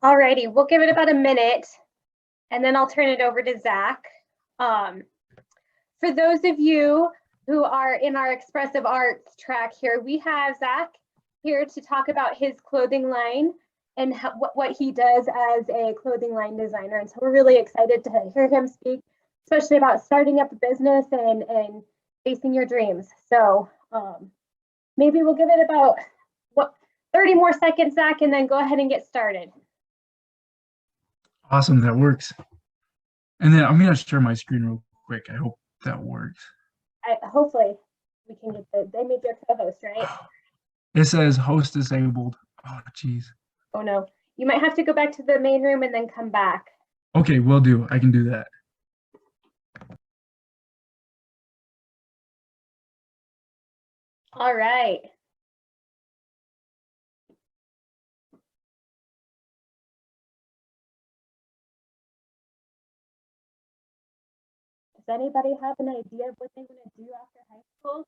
Alrighty, we'll give it about a minute and then I'll turn it over to Zach. For those of you who are in our expressive arts track here, we have Zach here to talk about his clothing line and what he does as a clothing line designer. And so we're really excited to hear him speak, especially about starting up a business and facing your dreams. So maybe we'll give it about 30 more seconds, Zach, and then go ahead and get started. Awesome, that works. And then I'm gonna share my screen real quick. I hope that works. Hopefully we can get they made your co-host, right? It says host disabled. Oh, geez. Oh no, you might have to go back to the main room and then come back. Okay, will do. I can do that. All right. Does anybody have an idea of what they want to do after high school?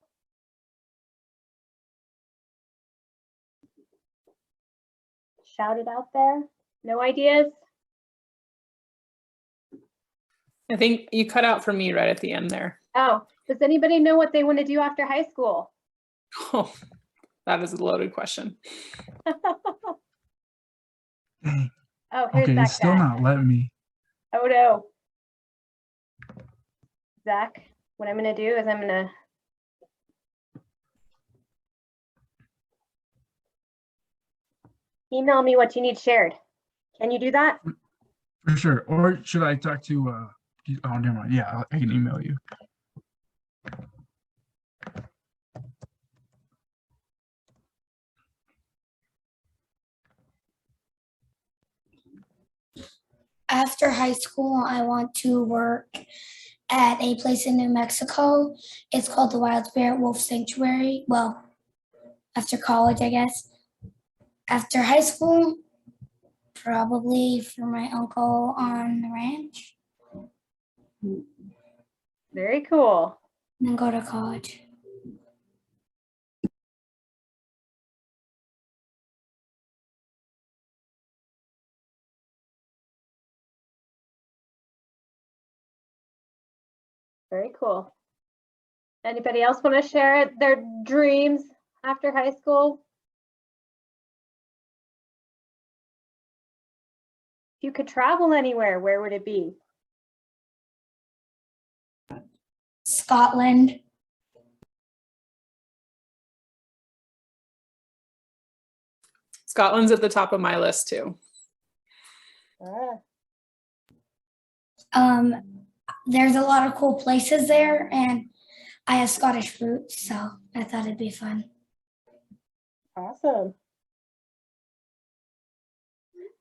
Shout it out there. No ideas? I think you cut out for me right at the end there. Oh, does anybody know what they want to do after high school? Oh, that is a loaded question. Dang. Oh, here's Okay, Zach. it's still not letting me. Oh no. Zach, what I'm going to do is I'm going to email me what you need shared. Can you do that? For sure. Or should I talk to oh, never mind. Yeah, I can email you. After high school, I want to work at a place in New Mexico. It's called the Wild Spirit Wolf Sanctuary. Well, after college, I guess. After high school, probably for my uncle on the ranch. Very cool. And then go to college. Very cool. Anybody else want to share their dreams after high school? If you could travel anywhere, where would it be? Scotland. Scotland's at the top of my list too. There's a lot of cool places there, and I have Scottish roots, so I thought it'd be fun. Awesome.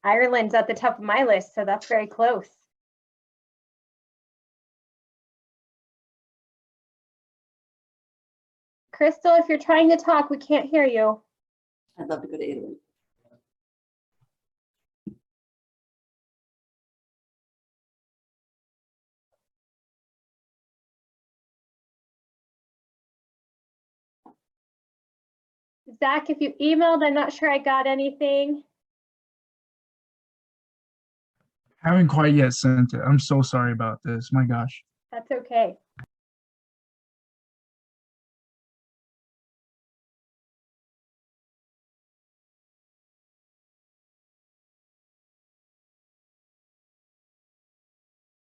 Ireland's at the top of my list, so that's very close. Crystal, if you're trying to talk, we can't hear you. I'd love to go to Italy. Zach, if you emailed, I'm not sure I got anything. Haven't quite yet sent it. I'm so sorry about this. My gosh. That's okay.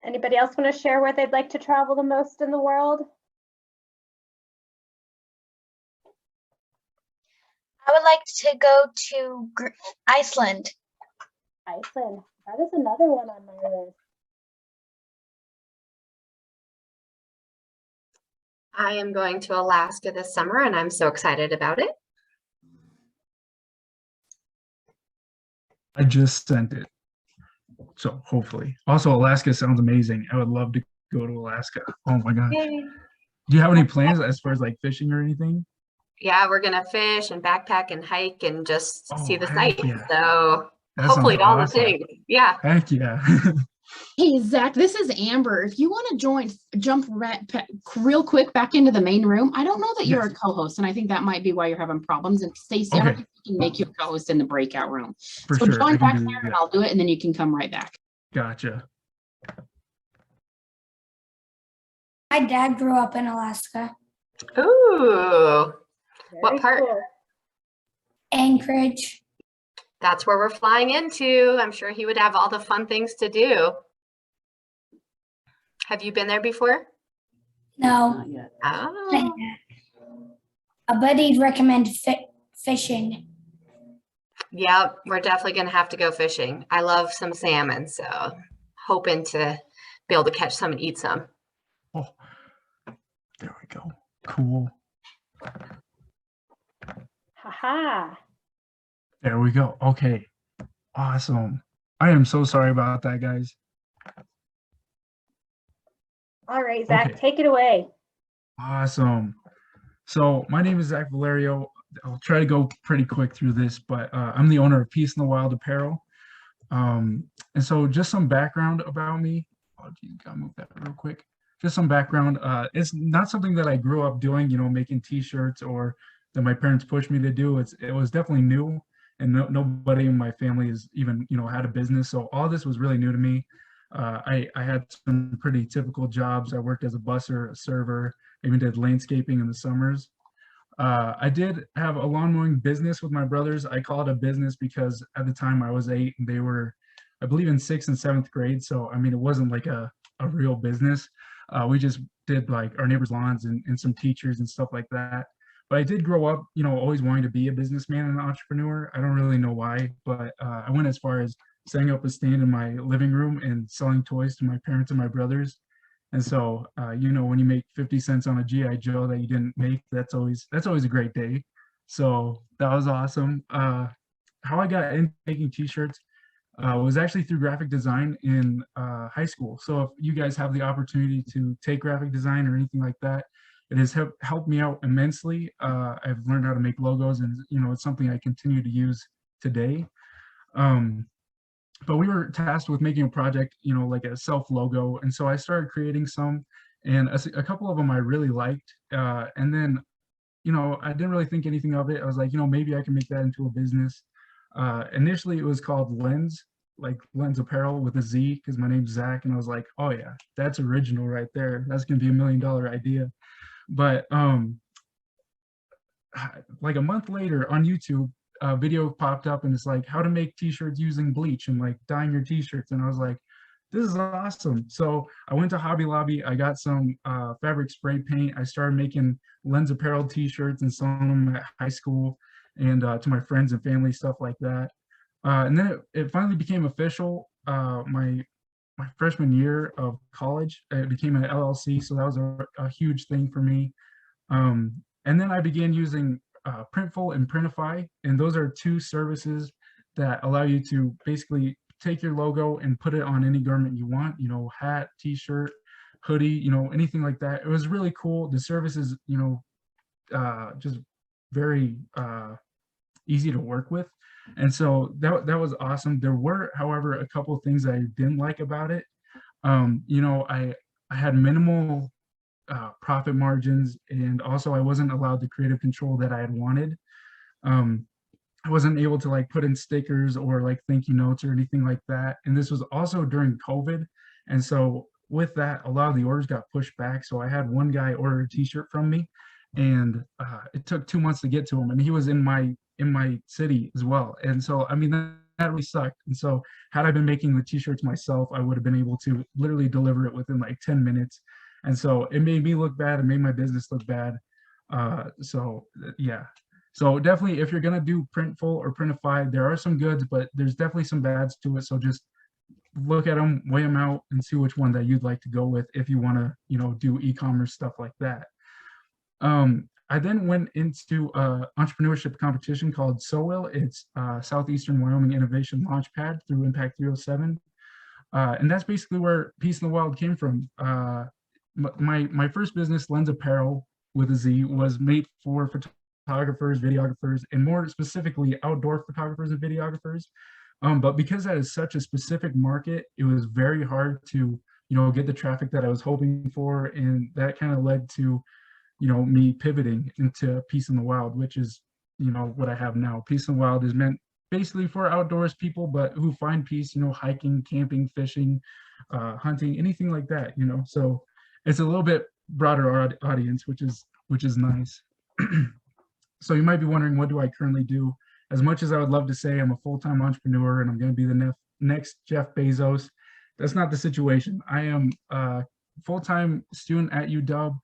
Anybody else want to share where they'd like to travel the most in the world? I would like to go to Iceland. Iceland. That is another one on my list. I am going to Alaska this summer and I'm so excited about it. I just sent it. So hopefully. Also, Alaska sounds amazing. I would love to go to Alaska. Oh my gosh. Yay. Do you have any plans as far as like fishing or anything? Yeah, we're gonna fish and backpack and hike and just see the heck sights. yeah. So That hopefully sounds all awesome. the things. Yeah. Heck yeah. Hey, Zach, this is Amber. If you want to jump real quick back into the main room. I don't know that you're Yes. a co-host, and I think that might be why you're having problems. And Stacy, I don't Okay. think we can make you a co-host in the breakout room. For So sure. I join can back do there, and that. I'll do it, and then you can come right back. Gotcha. My dad grew up in Alaska, Ooh, what Very part? cool. Anchorage. That's where we're flying into. I'm sure he would have all the fun things to do. Have you been there before? No, Not yet. Oh, a buddy'd recommend fishing. yeah, we're definitely gonna have to go fishing. I love some salmon, so hoping to be able to catch some and eat some. Oh, there we go. Cool. Haha. There we go. Okay. Awesome. I am so sorry about that, guys. All right, Zach, Okay. take it away. Awesome. So my name is Zach Valerio. I'll try to go pretty quick through this, but I'm the owner of Peace in the Wild Apparel. And so just some background about me. Oh, geez, gotta move that real quick. Just some background. It's not something that I grew up doing, making t-shirts or that my parents pushed me to do. It was definitely new, and nobody in my family has even, had a business. So all this was really new to me. I had some pretty typical jobs. I worked as a busser, a server, even did landscaping in the summers. I did have a lawn mowing business with my brothers. I call it a business because at the time I was 8 and they were, I believe, in 6th and 7th grade. So, I mean, it wasn't like a real business. We just did like our neighbors' lawns and some teachers and stuff like that. But I did grow up, always wanting to be a businessman and an entrepreneur. I don't really know why, but I went as far as setting up a stand in my living room and selling toys to my parents and my brothers. And so, when you make 50 cents on a GI Joe that you didn't make, that's always a great day. So that was awesome. How I got into making t-shirts was actually through graphic design in high school. So if you guys have the opportunity to take graphic design or anything like that, it has helped me out immensely. I've learned how to make logos, and it's something I continue to use today. But we were tasked with making a project, like a self logo. And so I started creating some, and a couple of them I really liked. And then, I didn't really think anything of it. I was like, maybe I can make that into a business. Initially, it was called Lens, like Lens Apparel with a Z, because my name's Zach. And I was like, oh, yeah, that's original right there. That's going to be $1 million idea. But like a month later on YouTube, a video popped up and it's like how to make t-shirts using bleach and like dyeing your t-shirts. And I was like, this is awesome. So I went to Hobby Lobby. I got some fabric spray paint. I started making Lens Apparel t-shirts and selling them at high school and to my friends and family, stuff like that. And then it finally became official. My freshman year of college, it became an LLC. So that was a huge thing for me. And then I began using Printful and Printify, and those are two services that allow you to basically take your logo and put it on any garment you want, hat, t-shirt, hoodie, anything like that. It was really cool. The service is, just very easy to work with. And so that was awesome. There were, however, a couple of things I didn't like about it. I had minimal profit margins, and also I wasn't allowed the creative control that I had wanted. I wasn't able to like put in stickers or like thank you notes or anything like that. And this was also during COVID. And so with that, a lot of the orders got pushed back. So I had one guy order a t-shirt from me, and it took 2 months to get to him. And he was in my city as well. And so, I mean, that really sucked. And so had I been making the t-shirts myself, I would have been able to literally deliver it within like 10 minutes. And so it made me look bad. It made my business look bad. Yeah. So definitely, if you're gonna do Printful or Printify, there are some goods, but there's definitely some bads to it. So just look at them, weigh them out, and see which one that you'd like to go with if you want to, do e-commerce stuff like that. I then went into entrepreneurship competition called SOWIL. It's Southeastern Wyoming Innovation Launchpad through Impact 307. And that's basically where Peace in the Wild came from. My first business, Lens Apparel with a Z, was made for photographers, videographers, and more specifically outdoor photographers and videographers. But because that is such a specific market, it was very hard to, get the traffic that I was hoping for. And that kind of led to, me pivoting into Peace in the Wild, which is, what I have now. Peace in the Wild is meant basically for outdoors people, but who find peace, hiking, camping, fishing, hunting, anything like that, So it's a little bit broader audience, which is nice. So you might be wondering, what do I currently do? As much as I would love to say I'm a full-time entrepreneur and I'm going to be the next Jeff Bezos, that's not the situation. I am a full-time student at UW.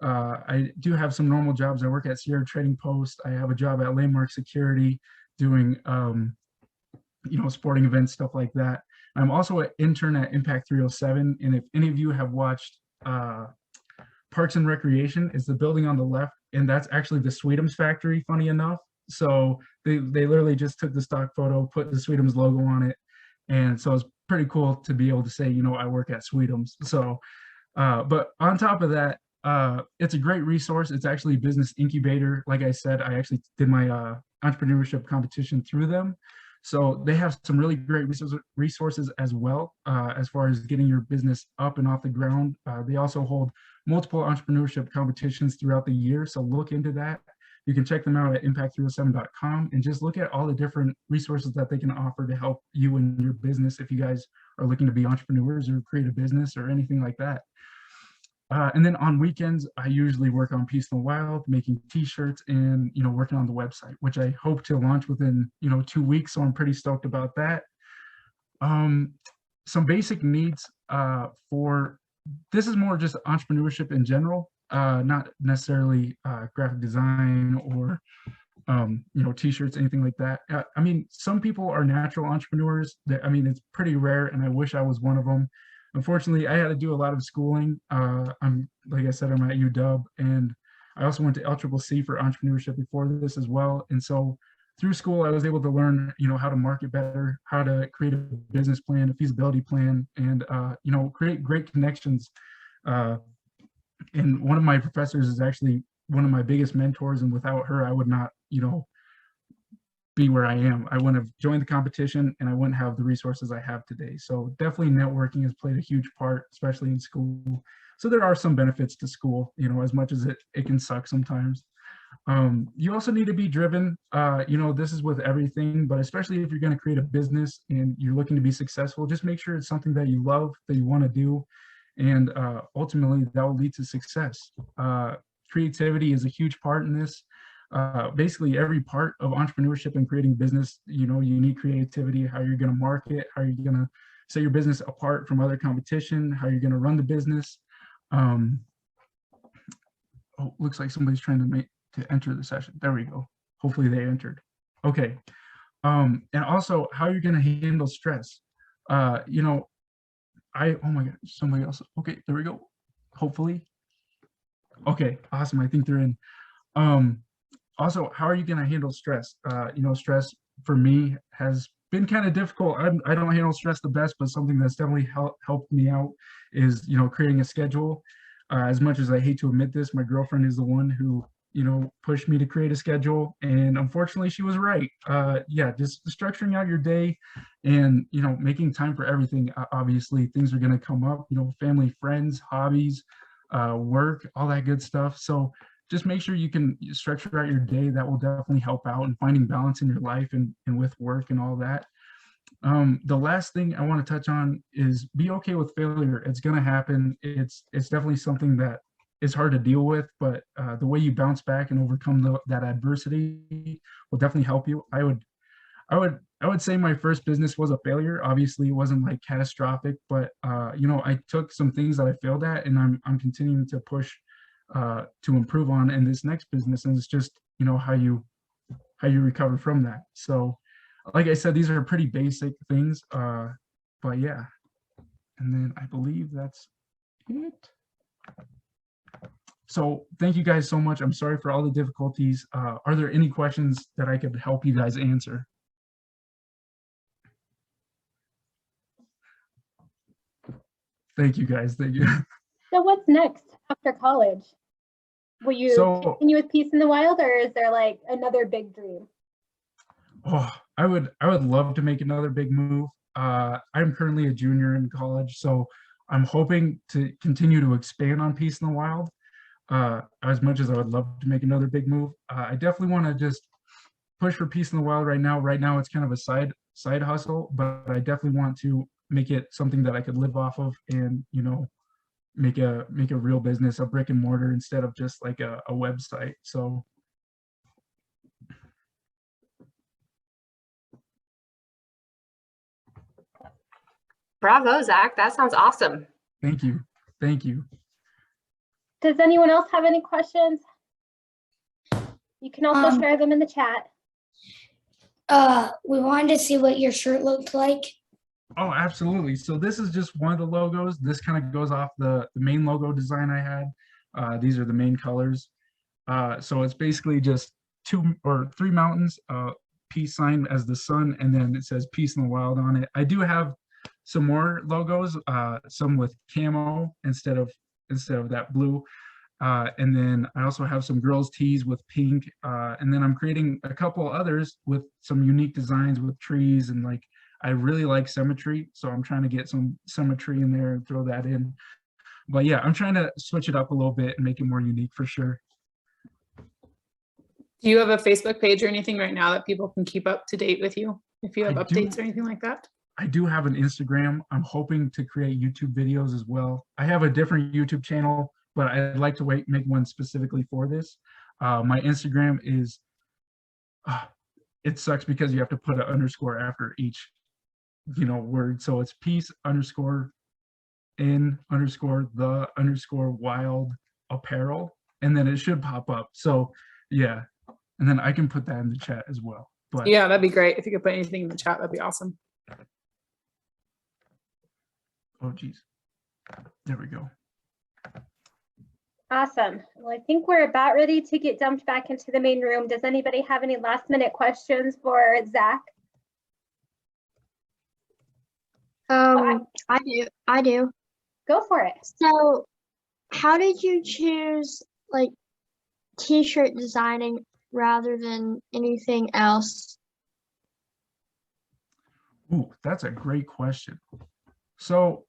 I do have some normal jobs. I work at Sierra Trading Post. I have a job at Landmark Security doing, sporting events, stuff like that. I'm also an intern at Impact 307. And if any of you have watched Parks and Recreation, it's the building on the left, and that's actually the Sweetums factory, funny enough. So they literally just took the stock photo, put the Sweetums logo on it. And so it's pretty cool to be able to say, I work at Sweetums. So, but on top of that, it's a great resource. It's actually a business incubator. Like I said, I actually did my entrepreneurship competition through them. So they have some really great resources as well, as far as getting your business up and off the ground. They also hold multiple entrepreneurship competitions throughout the year. So look into that. You can check them out at impact307.com and just look at all the different resources that they can offer to help you and your business if you guys are looking to be entrepreneurs or create a business or anything like that. And then on weekends, I usually work on Peace in the Wild, making t-shirts and, working on the website, which I hope to launch within, 2 weeks. So I'm pretty stoked about that. Some basic needs this is more just entrepreneurship in general, not necessarily graphic design or, t-shirts, anything like that. I mean, some people are natural entrepreneurs. It's pretty rare, and I wish I was one of them. Unfortunately, I had to do a lot of schooling. Like I said, I'm at UW, and I also went to LCCC for entrepreneurship before this as well. And so through school, I was able to learn, how to market better, how to create a business plan, a feasibility plan, and, create great connections. And one of my professors is actually one of my biggest mentors, and without her, I would not, be where I am. I wouldn't have joined the competition, and I wouldn't have the resources I have today. So definitely networking has played a huge part, especially in school. So there are some benefits to school, as much as it can suck sometimes. You also need to be driven. This is with everything, but especially if you're going to create a business and you're looking to be successful, just make sure it's something that you love, that you want to do. And ultimately that will lead to success. Creativity is a huge part in this. Basically every part of entrepreneurship and creating business, you need creativity, how you're going to market, how you're going to set your business apart from other competition, how you're going to run the business. Looks like somebody's trying to enter the session. There we go. Hopefully they entered. Okay. And also how you're going to handle stress. Oh my God, somebody else. Okay, there we go. Hopefully. Okay, awesome. I think they're in. Also, how are you going to handle stress? Stress for me has been kind of difficult. I don't handle stress the best, but something that's definitely helped me out is, creating a schedule. As much as I hate to admit this, my girlfriend is the one who, pushed me to create a schedule. And unfortunately, she was right. Yeah, just structuring out your day and, making time for everything. Obviously, things are going to come up, family, friends, hobbies, work, all that good stuff. So just make sure you can structure out your day. That will definitely help out in finding balance in your life and with work and all that. The last thing I want to touch on is be okay with failure. It's going to happen. It's definitely something that is hard to deal with, but the way you bounce back and overcome that adversity will definitely help you. I would say my first business was a failure. Obviously, it wasn't like catastrophic, but I took some things that I failed at, and I'm continuing to push to improve on in this next business. And it's just how you recover from that. So like I said, these are pretty basic things, but yeah. And then I believe that's it. So thank you guys so much. I'm sorry for all the difficulties. Are there any questions that I could help you guys answer? Thank you guys. Thank you. So what's next after college? Will you continue with Peace in the Wild, or is there like another big dream? Oh, I would love to make another big move. I'm currently a junior in college, so I'm hoping to continue to expand on Peace in the Wild. As much as I would love to make another big move, I definitely want to just push for Peace in the Wild right now. Right now, it's kind of a side hustle, but I definitely want to make it something that I could live off of, and make a real business, a brick and mortar, instead of just like a website. So Bravo, Zach. That sounds awesome. thank you. Thank you. Does anyone else have any questions? You can also Um, share them in the chat. We wanted to see what your shirt looked like. Oh, absolutely. So this is just one of the logos. This kind of goes off the main logo design I had. These are the main colors. So it's basically just 2 or 3 mountains, peace sign as the sun, and then it says Peace in the Wild on it. I do have some more logos, some with camo instead of that blue. And then I also have some girls tees with pink. And then I'm creating a couple others with some unique designs with trees, and like, I really like symmetry, so I'm trying to get some symmetry in there and throw that in. But yeah, I'm trying to switch it up a little bit and make it more unique for sure. Do you have a Facebook page or anything right now that people can keep up to date with you if you have I do. updates or anything like that? I do have an Instagram. I'm hoping to create YouTube videos as well. I have a different YouTube channel, but I'd like to make one specifically for this. My Instagram is, it sucks because you have to put an underscore after each, word. So it's peace_in_the_wild apparel, and then it should pop up. So yeah, and then I can put that in the chat as well. But Yeah, that'd be great. If you could put anything in the chat, that'd be awesome. oh geez, there we go. Awesome. Well, I think we're about ready to get dumped back into the main room. Does anybody have any last minute questions for Zach? I do. Go for it. So, how did you choose like t-shirt designing rather than anything else? Ooh, that's a great question. So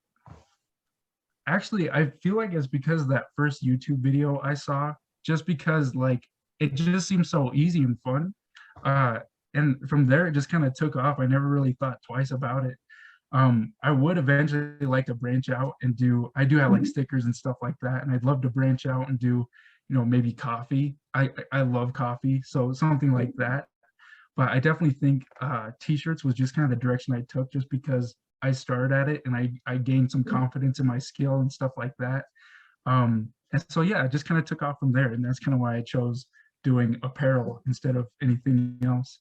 actually, I feel like it's because of that first YouTube video I saw, just because like it just seems so easy and fun. And from there, it just kind of took off. I never really thought twice about it. I would eventually like to branch out and I do have like stickers and stuff like that, and I'd love to branch out and do, maybe coffee. I love coffee, so something like that. But I definitely think t-shirts was just kind of the direction I took, just because I started at it and I gained some confidence in my skill and stuff like that. And so yeah, it just kind of took off from there, and that's kind of why I chose doing apparel instead of anything else.